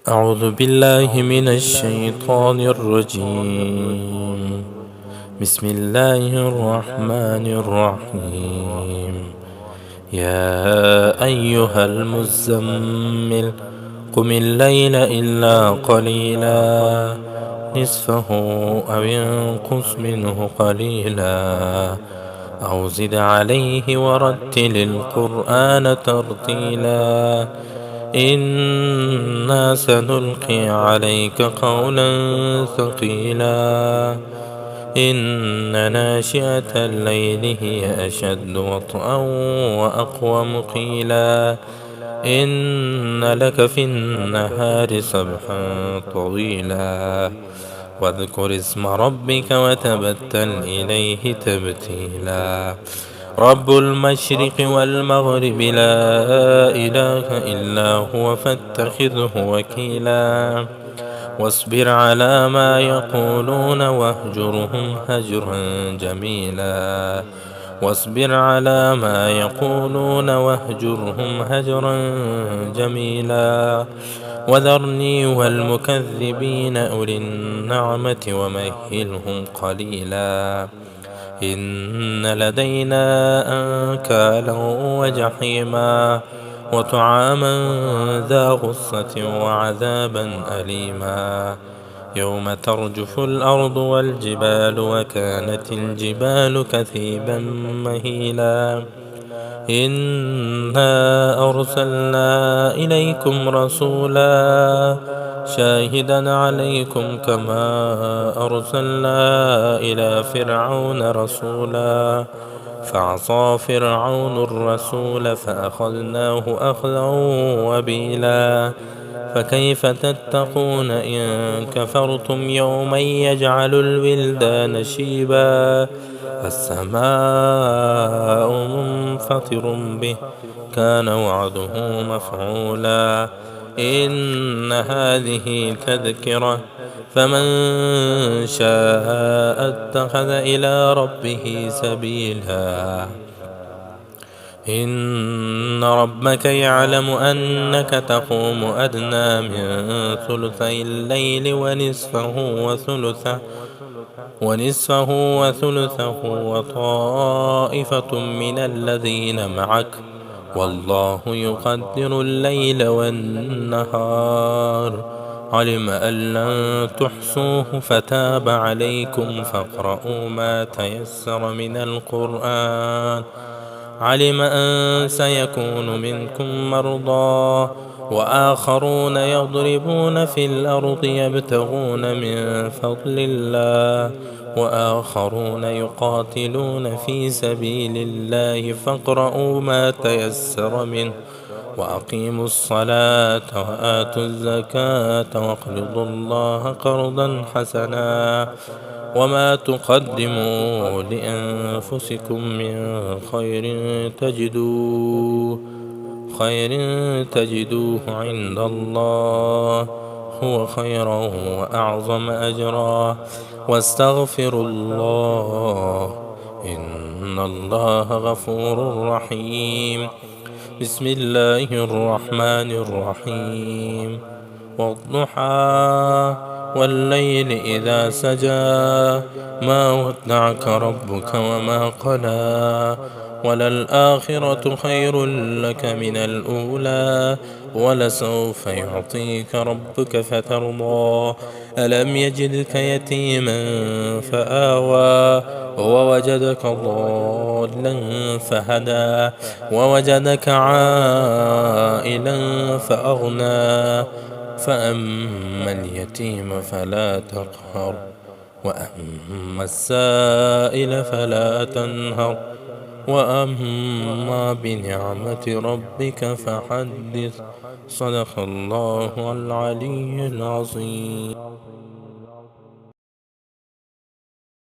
أعوذ بالله من الشيطان الرجيم. بسم الله الرحمن الرحيم. يا أيها المزمل قم الليل إلا قليلا نصفه أو انقص منه قليلا أو زد عليه ورتل القرآن ترتيلا إنا سنلقي عليك قولا ثقيلا إن ناشئة الليل هي أشد وطئا وأقوم قيلا إن لك في النهار سبحا طويلا واذكر اسم ربك وتبتل إليه تبتيلا رب المشرق والمغرب لا إله إلا هو فاتخذه وكيلا واصبر على ما يقولون واهجرهم هجرا جميلا واصبر على ما يقولون واهجرهم هجرا جميلا وذرني والمكذبين أولي النعمة ومهلهم قليلا إن لدينا أنكالا وجحيما وطعاما ذا غصة وعذابا أليما يوم ترجف الأرض والجبال وكانت الجبال كثيبا مهيلا إنا أرسلنا إليكم رسولا شاهدا عليكم كما أرسلنا إلى فرعون رسولا فعصى فرعون الرسول فأخذناه أخذا وبيلا فكيف تتقون إن كفرتم يوما يجعل الولدان شيبا السماء منفطر به كان وعده مفعولا إن هذه تذكرة فمن شاء اتخذ إلى ربه سبيلا إن ربك يعلم أنك تقوم أدنى من ثلثي الليل ونصفه وثلثه وطائفة من الذين معك والله يقدر الليل والنهار علم أن لن تحصوه فتاب عليكم فاقرؤوا ما تيسر من القرآن علم أن سيكون منكم مرضى وآخرون يضربون في الأرض يبتغون من فضل الله وآخرون يقاتلون في سبيل الله فاقرؤوا ما تيسر منه وأقيموا الصلاة وآتوا الزكاة واقرضوا الله قرضا حسنا وما تقدموا لأنفسكم من خير تجدوه عند الله هو خيرا وأعظم أجرا واستغفروا الله إن الله غفور رحيم بسم الله الرحمن الرحيم والضحى والليل إذا سجى ما ودعك ربك وما قلى وللآخرة خير لك من الأولى ولسوف يعطيك ربك فترضى ألم يجدك يتيما فآوى ووجدك ضالا فهدى ووجدك عائلا فأغنى فأما اليتيم فلا تقهر وأما السائل فلا تنهر وأما بنعمة ربك فحدث صدق الله العلي العظيم.